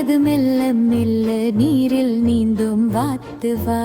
பெரியது மெல்ல மெல்ல நீரில் நீந்தும் வாத்து வா.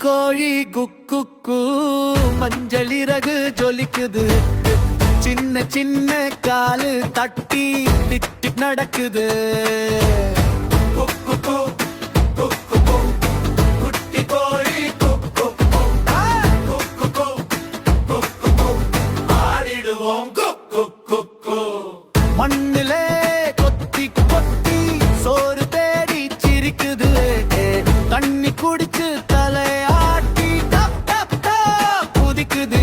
கோழி குக்கு மஞ்சள் இறகு ஜொலிக்குது, சின்ன சின்ன காலு தட்டி டிக் நடக்குது. குட்டி கோழி ஆடிடுவோம் மண்ணிலே கொத்தி கொத்தி சோறு தேடி சிரிக்குது, தண்ணி குடிச்சு தலையாட்டி டப் டப் டப் குதிக்குது.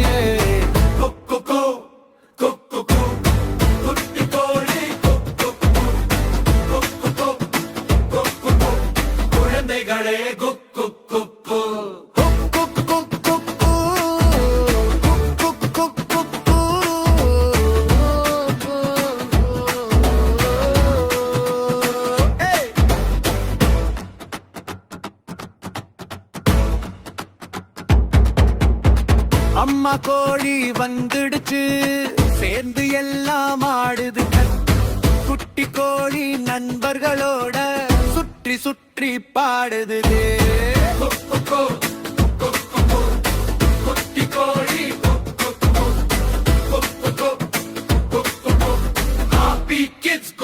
குட்டி கோழி குழந்தைகளே குக்கு குக்கு அம்மா கோழி வந்துடுச்சு, சேர்ந்து எல்லாம் ஆடுது. குட்டி கோழி நண்பர்களோட சுற்றி சுற்றி பாடுது. குட்டி கோழி ஹாப்பி கிட்ஸ்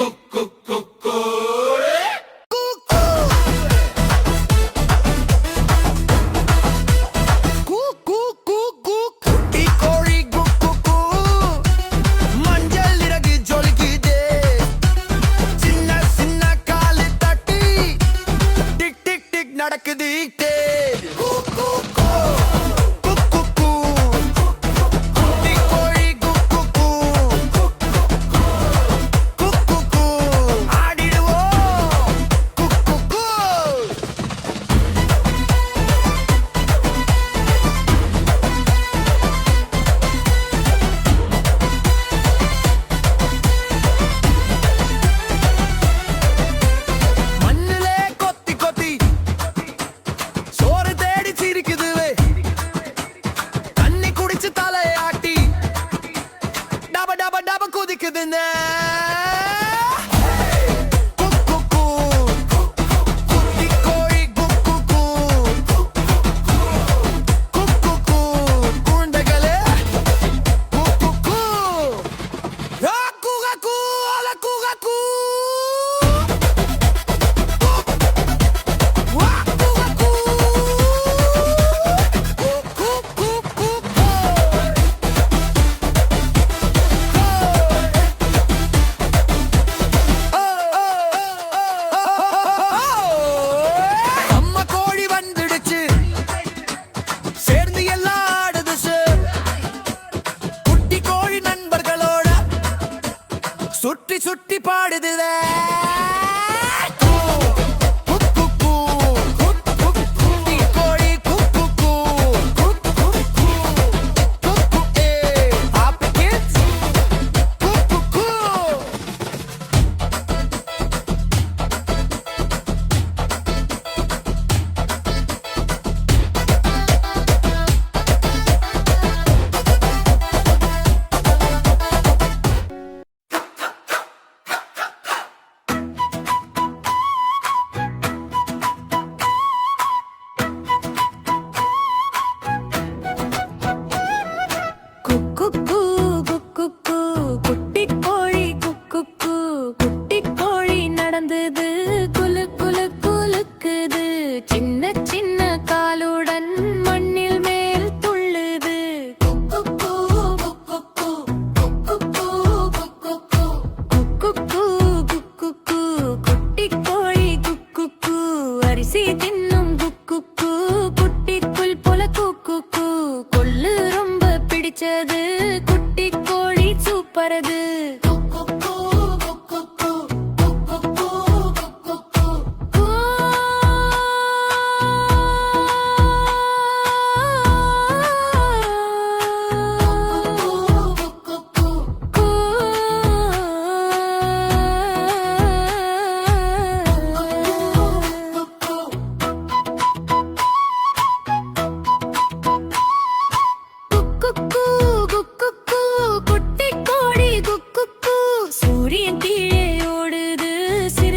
நடக்குது. குலு குலு குலுக்குது சின்ன சின்ன காலுடன் மண்ணில் மேல் துள்ளுது குக்குக்கு குக்குக்கு குக்குக்கு குக்குக்கு குக்குக்கு குக்குக்கு குட்டி கோழி குக்குக்கு அரிசி தின்னும் குக்குக்கு குட்டிக்குள் போல குக்குக்கு கொள்ளு ரொம்ப பிடிச்சது குட்டி கோழி சூப்பரது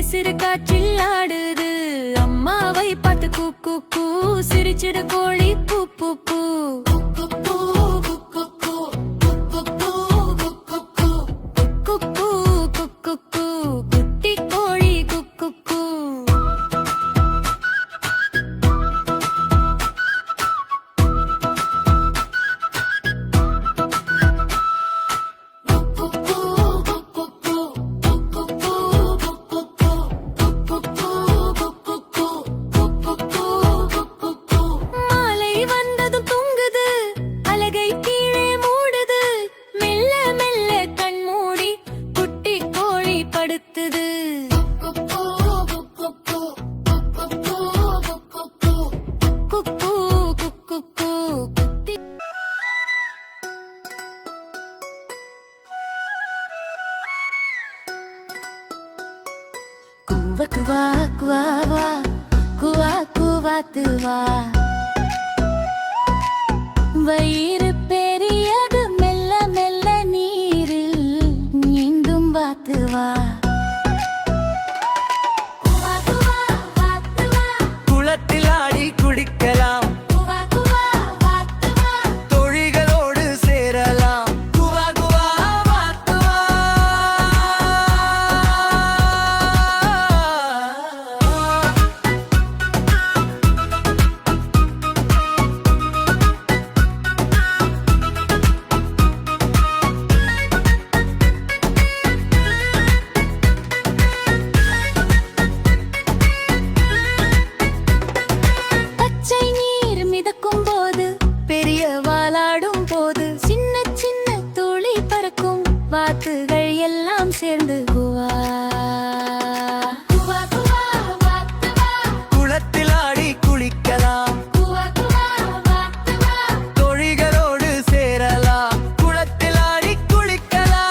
சிறு காற்றில் ஆடுது அம்மாவை பார்த்து கூக்கு கூ சிரிச்சிடு கோழி பூ பூ பூ குட்டி கோழி குக்கு கூ குவா குவா குவா குவா குவாத்துவா வயிறு பெரியது மெல்ல மெல்ல நீரில் நீந்தும் வாத்துவா குளத்தில் ஆடி குளிக்கலாம் தோழிகளோடு சேரலாம் குவா குவா வாத்துவா வாத்துகள் எல்லாம் சேர்ந்து குவா குளத்தில் ஆடி குளிக்கலாம் தோழிகளோடு சேரலாம் குளத்தில் ஆடி குளிக்கலாம்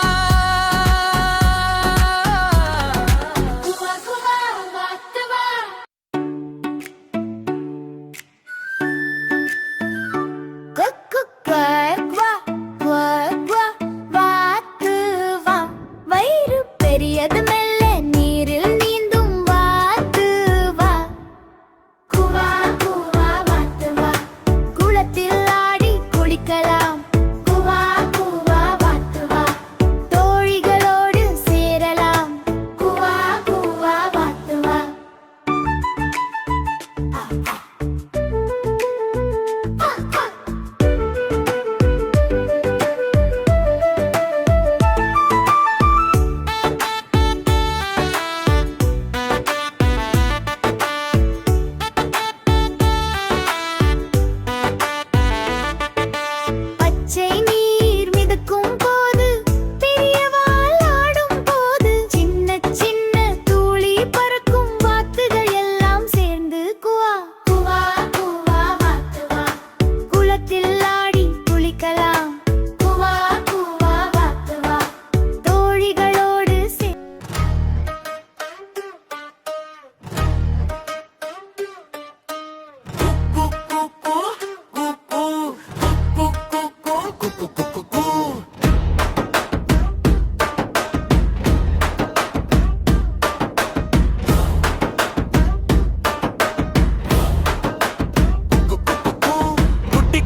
பெரியது மெல்ல நீரில் நீந்தும் வாத்து வா குவா குவா வாத்து வா குளத்தில் ஆடி குளிக்கலாம் குவா குவா வாத்து வா தோழிகளோடு சேரலாம் குவா குவா வாத்து வா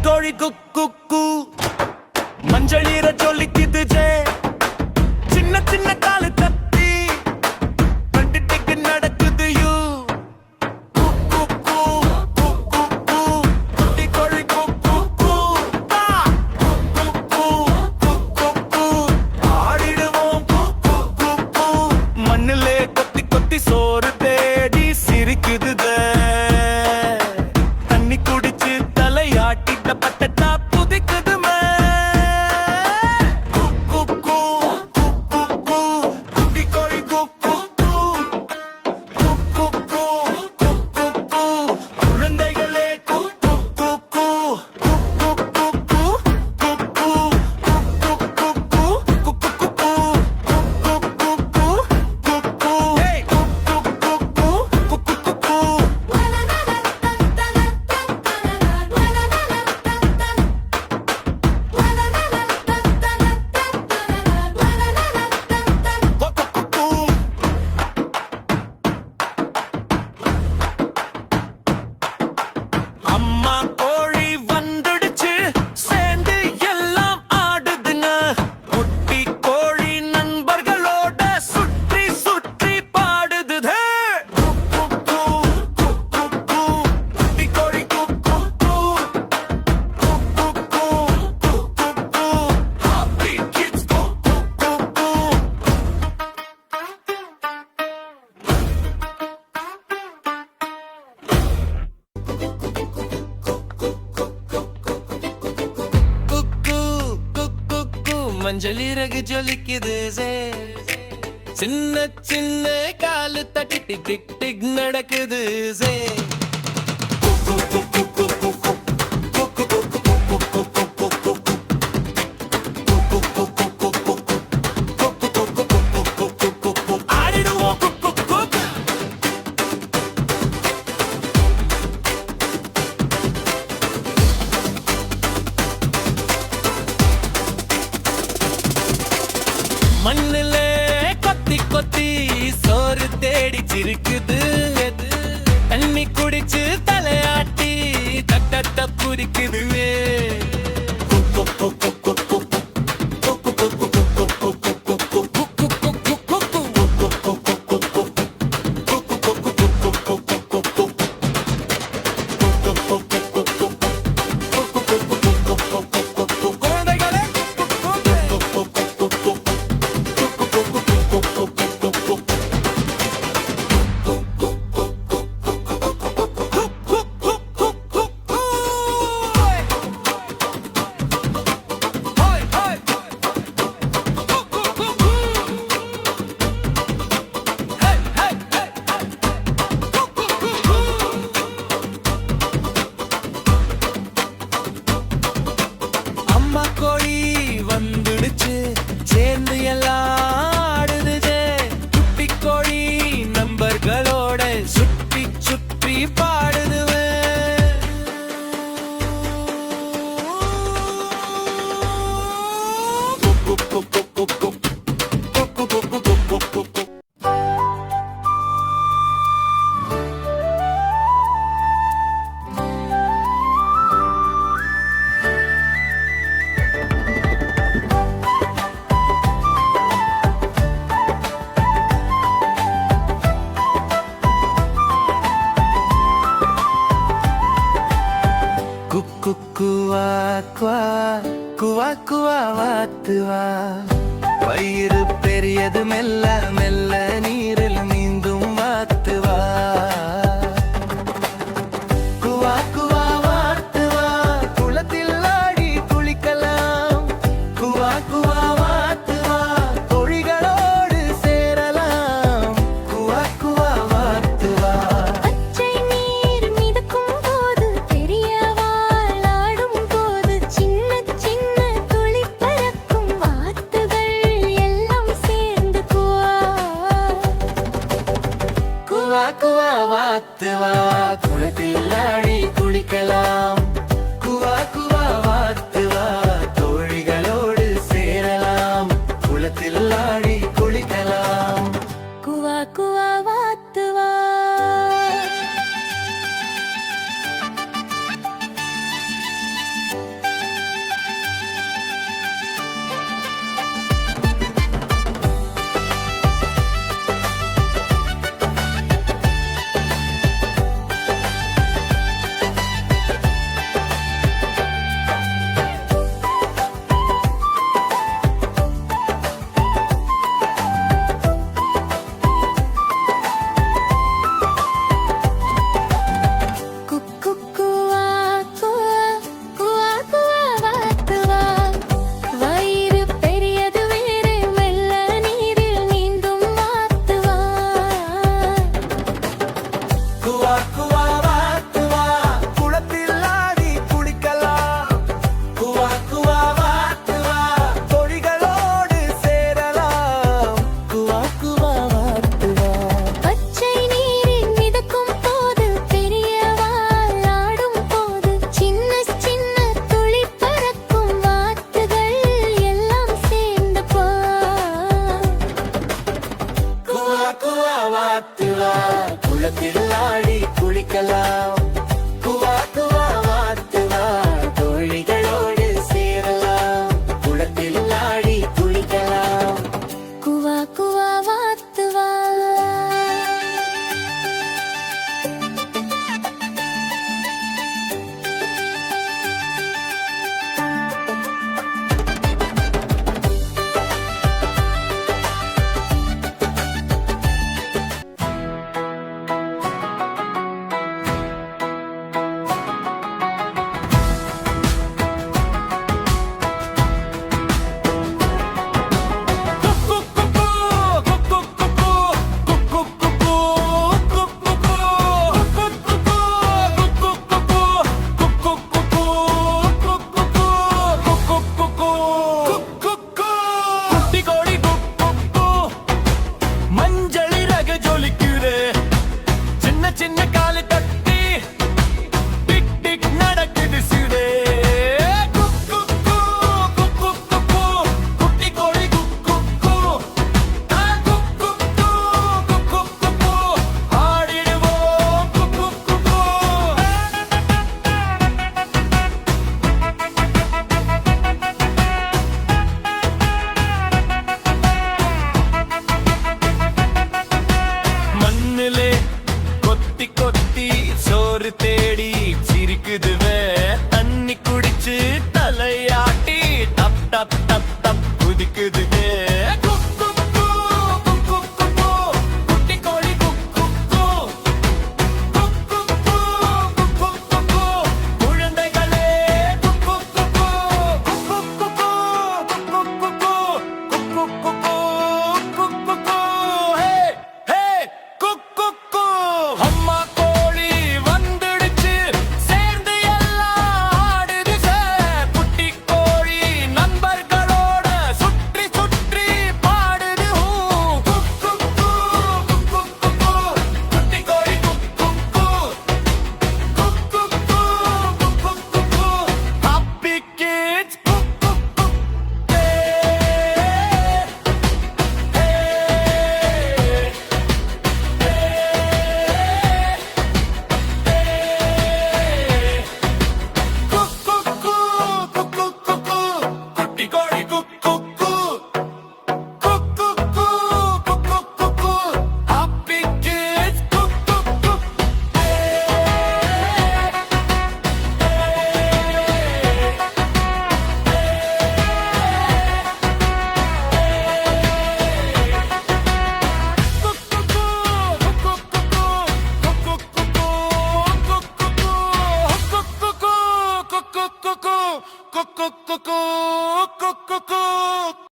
கோழி குக்கு மஞ்சளீர சொல்லிக்குது ஜே சின்ன சின்ன காலு தப்பி பண்டிட்டுக்கு நடக்குது யூ மஞ்சள் இறகு ஜொலிக்குது ஜே சின்ன சின்ன காலு தட்டி டிக் டிக் டிக் நடக்குது ஜே மண்ணுல கொத்தி கொத்தி சோறு தேடி சிரிக்குது தண்ணி குடிச்சு தலையாட்டி தட்டத்தை புரிக்குது அம்மா கோழி வந்துடுச்சு சேர்ந்து எல்லாம் ஆடுது குட்டி கோழி நண்பர்களோட சுற்றி சுற்றி பாடுதுவே குவா குவா குவா குவா வாத்துவா வயிறு பெரியது மெல்ல மெல்ல நீரில் நீந்தும் வாத்துவா குவா குவா வாத்துவா குளத்தில் ஆடி குளிக்கலாம் குவா குவா வாத்துவா கோழிகளோடு சேரலாம் குவா குவா வாத்துவா பச்சை நீர் மிதக்கும் போது பெரியவாள் ஆடும் போது சின்ன சின்ன துளி பறக்கும் வாத்துகள் எல்லாம் சேர்ந்து குவா குவா குவா வாத்துவா குளத்தில் ஆடி குளிக்கலாம் குவா குவா வாத்து